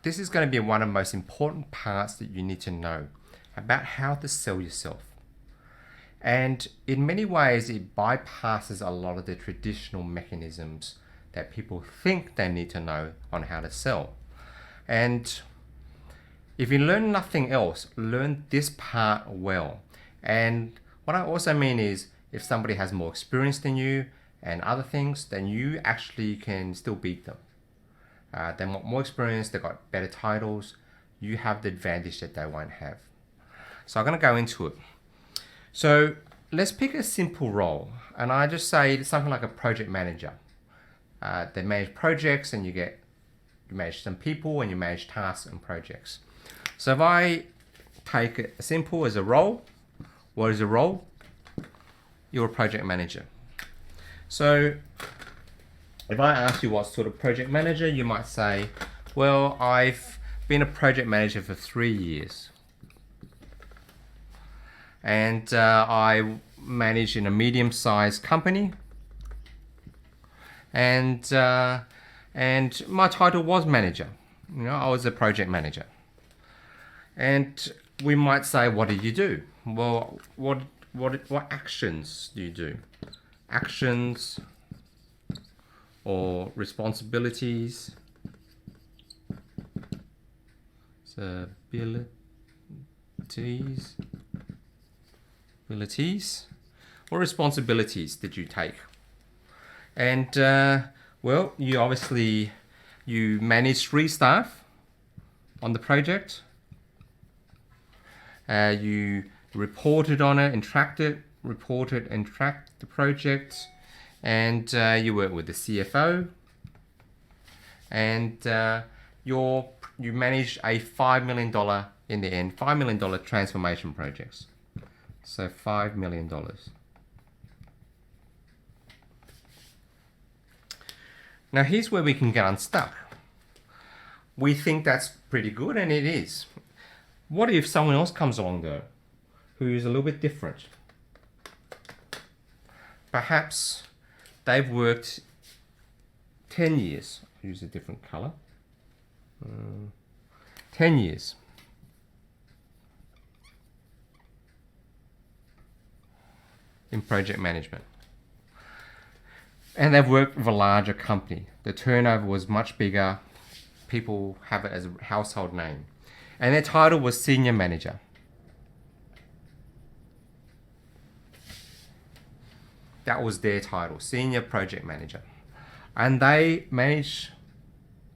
This is going to be one of the most important parts that you need to know about how to sell yourself. And in many ways, it bypasses a lot of the traditional mechanisms that people think they need to know on how to sell. And if you learn nothing else, learn this part well. And what I also mean is, if somebody has more experience than you and other things, then you actually can still beat them. They want more experience, they've got better titles, you have the advantage that they won't have. So I'm going to go into it. So let's pick a simple role, and I just say something like a project manager. They manage projects, and you manage some people, and you manage tasks and projects. So if I take it simple as a role, what is a role? You're a project manager. So if I ask you what sort of project manager, you might say, well, I've been a project manager for 3 years. And I manage in a medium-sized company. And my title was manager. I was a project manager. And we might say, what did you do? Well, what actions do you do? Actions or responsibilities, abilities, what responsibilities did you take? And well, you managed 3 staff on the project. You reported on it and tracked it, the project, and you worked with the CFO, and you managed a $5 million in the end, $5 million transformation projects. So $5 million. Now here's where we can get unstuck. We think that's pretty good, and it is. What if someone else comes along though, who's a little bit different? Perhaps they've worked 10 years, use a different color, 10 years. In project management. And they've worked with a larger company. The turnover was much bigger. People have it as a household name. And their title was senior manager. That was their title, senior project manager. And they managed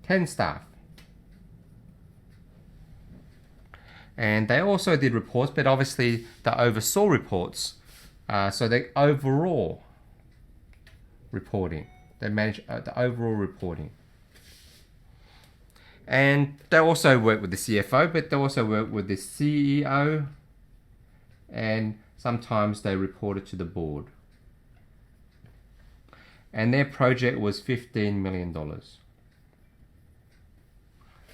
10 staff. And they also did reports, but obviously they oversaw reports. So they overall reporting. They manage the overall reporting. And they also work with the CFO, but they also work with the CEO. And sometimes they reported to the board. And their project was $15 million.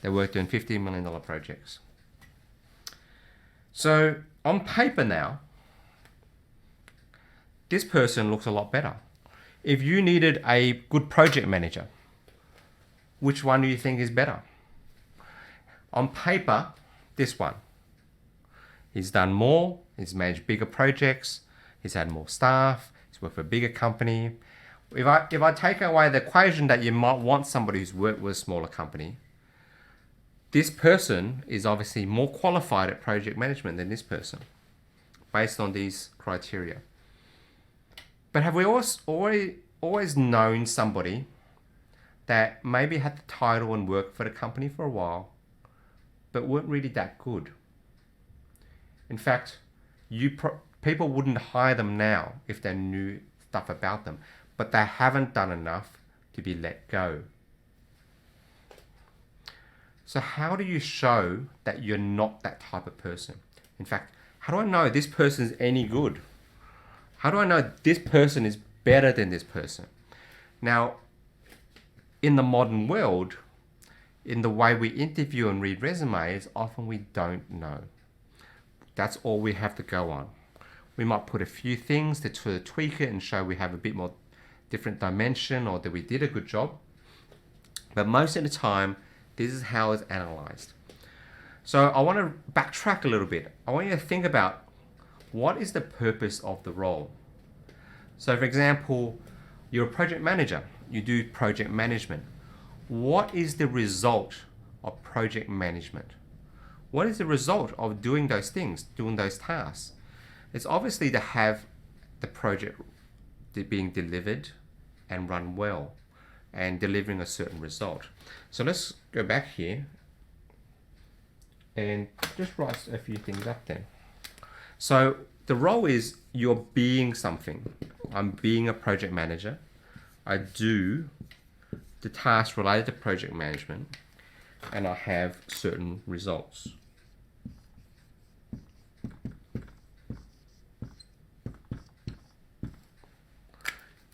They worked on $15 million projects. So on paper now, this person looks a lot better. If you needed a good project manager, which one do you think is better? On paper, this one. He's done more, he's managed bigger projects, he's had more staff, he's worked for a bigger company. If I take away the equation that you might want somebody who's worked with a smaller company, this person is obviously more qualified at project management than this person, based on these criteria. But have we always known somebody that maybe had the title and worked for the company for a while, but weren't really that good? In fact, people wouldn't hire them now if they knew stuff about them, but they haven't done enough to be let go. So how do you show that you're not that type of person? In fact, how do I know this person's any good? How do I know this person is better than this person? Now, in the modern world, in the way we interview and read resumes, often we don't know. That's all we have to go on. We might put a few things to tweak it and show we have a bit more different dimension or that we did a good job. But most of the time, This is how it's analyzed. So I want to backtrack a little bit. I want you to think about what is the purpose of the role. So for example, you're a project manager. You do project management. What is the result of project management? What is the result of doing those things, doing those tasks? It's obviously to have the project being delivered and run well and delivering a certain result. So let's go back here and just write a few things up then. So the role is you're being something. I'm being a project manager. I do the tasks related to project management and I have certain results.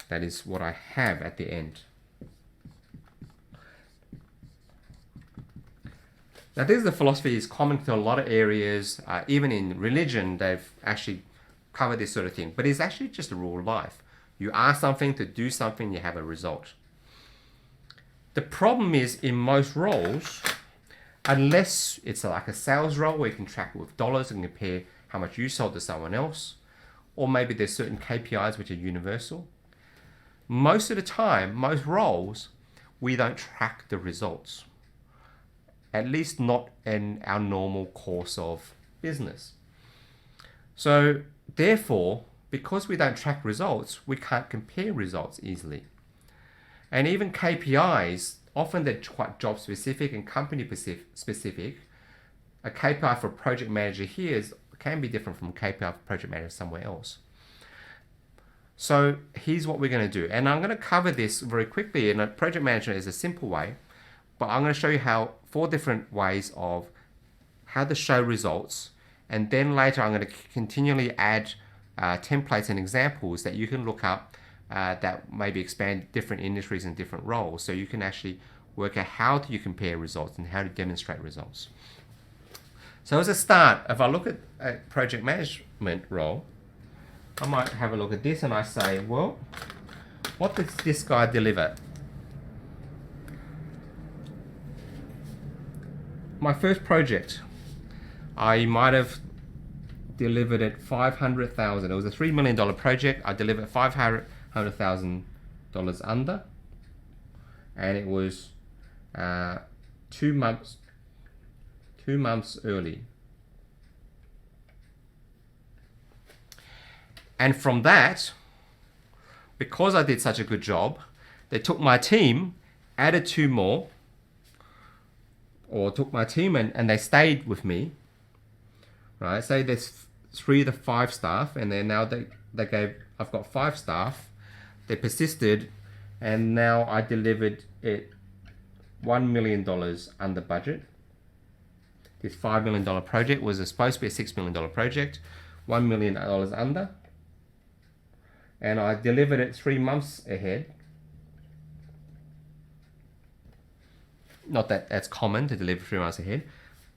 That is what I have at the end. Now this is the philosophy is common to a lot of areas, even in religion they've actually covered this sort of thing, but it's actually just a rule of life. You ask something to do something, you have a result. The problem is in most roles, unless it's like a sales role where you can track it with dollars and compare how much you sold to someone else, or maybe there's certain KPIs which are universal, most of the time, most roles, we don't track the results. At least not in our normal course of business. So therefore, because we don't track results, we can't compare results easily. And even KPIs, often they're quite job specific and company specific. A KPI for a project manager here can be different from a KPI for a project manager somewhere else. So here's what we're going to do. And I'm going to cover this very quickly. And a project management is a simple way, but I'm going to show you how 4 different ways of how to show results. And then later I'm going to continually add templates and examples that you can look up that maybe expand different industries and different roles. So you can actually work out how do you compare results and how to demonstrate results. So as a start, if I look at a project management role, I might have a look at this and I say, well, what does this guy deliver? My first project, I might have delivered it $500,000. It was a $3 million project. I delivered $500,000 under, and it was 2 months early. And from that, because I did such a good job, they took my team, added 2 more, or took my team and they stayed with me, right? Say there's 3 to 5 staff, and then now I've got 5 staff. They persisted, and now I delivered it $1 million under budget. This $5 million project was supposed to be a $6 million project, $1 million under. And I delivered it 3 months ahead. Not that that's common to deliver 3 months ahead,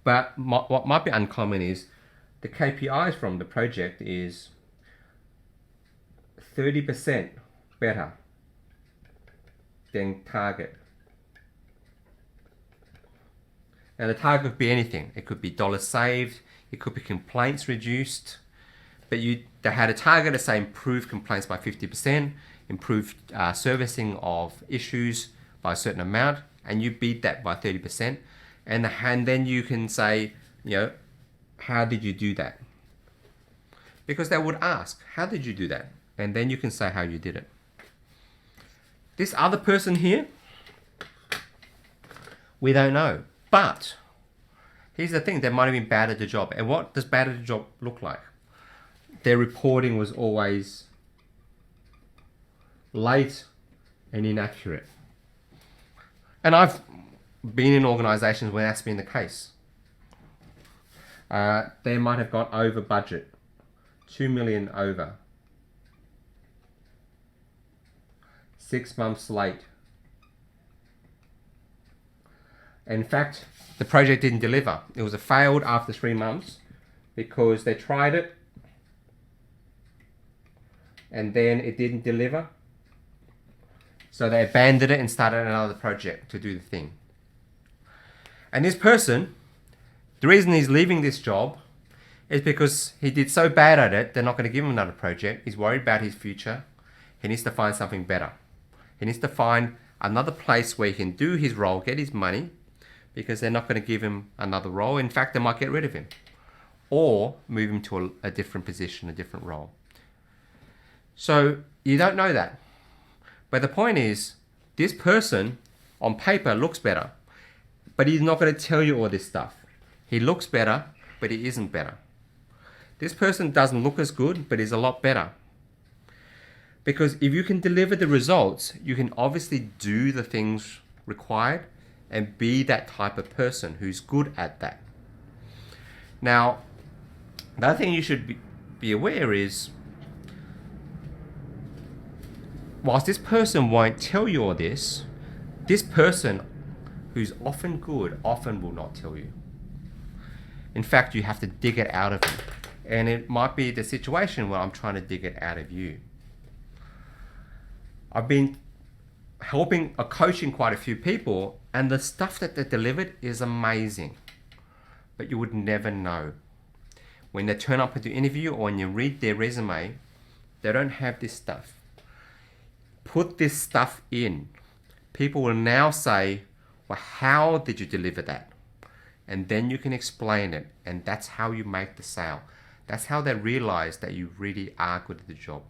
but what might be uncommon is the KPIs from the project is 30% better than target. Now the target could be anything. It could be dollars saved, it could be complaints reduced, but they had a target to say improve complaints by 50%, improve servicing of issues by a certain amount, and you beat that by 30%. And then you can say, how did you do that? Because they would ask, how did you do that? And then you can say how you did it. This other person here, we don't know. But here's the thing, they might have been bad at the job. And what does bad at the job look like? Their reporting was always late and inaccurate. And I've been in organizations where that's been the case. They might have gone over budget, 2 million over, 6 months late. In fact, the project didn't deliver. It was a failed after 3 months because they tried it and then it didn't deliver. So they abandoned it and started another project to do the thing. And this person, the reason he's leaving this job is because he did so bad at it, they're not going to give him another project. He's worried about his future. He needs to find something better. He needs to find another place where he can do his role, get his money, because they're not going to give him another role. In fact, they might get rid of him or move him to a different position, a different role. So you don't know that. But the point is, this person on paper looks better, but he's not going to tell you all this stuff. He looks better, but he isn't better. This person doesn't look as good, but is a lot better. Because if you can deliver the results, you can obviously do the things required and be that type of person who's good at that. Now, the other thing you should be aware is, whilst this person won't tell you all this person who's often good often will not tell you. In fact, you have to dig it out of him. And it might be the situation where I'm trying to dig it out of you. I've been coaching quite a few people, and the stuff that they delivered is amazing. But you would never know. When they turn up at the interview or when you read their resume, they don't have this stuff. Put this stuff in. People will now say, well, how did you deliver that? And then you can explain it. And that's how you make the sale. That's how they realize that you really are good at the job.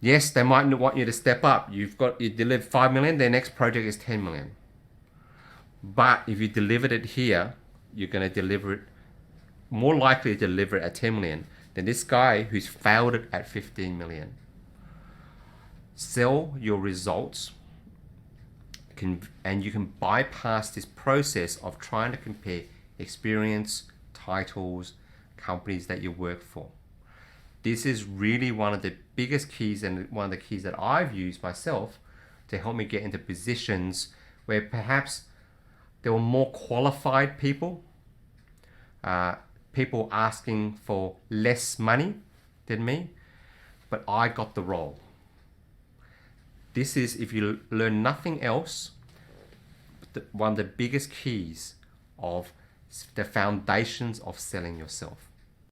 Yes, they might want you to step up. You delivered 5 million, their next project is 10 million. But if you delivered it here, you're going to deliver it, more likely to deliver it at 10 million than this guy who's failed it at 15 million. Sell your results, and you can bypass this process of trying to compare experience, titles, companies that you work for. This is really one of the biggest keys, and one of the keys that I've used myself to help me get into positions where perhaps there were more qualified people, people asking for less money than me, but I got the role. This is, if you learn nothing else, one of the biggest keys of the foundations of selling yourself.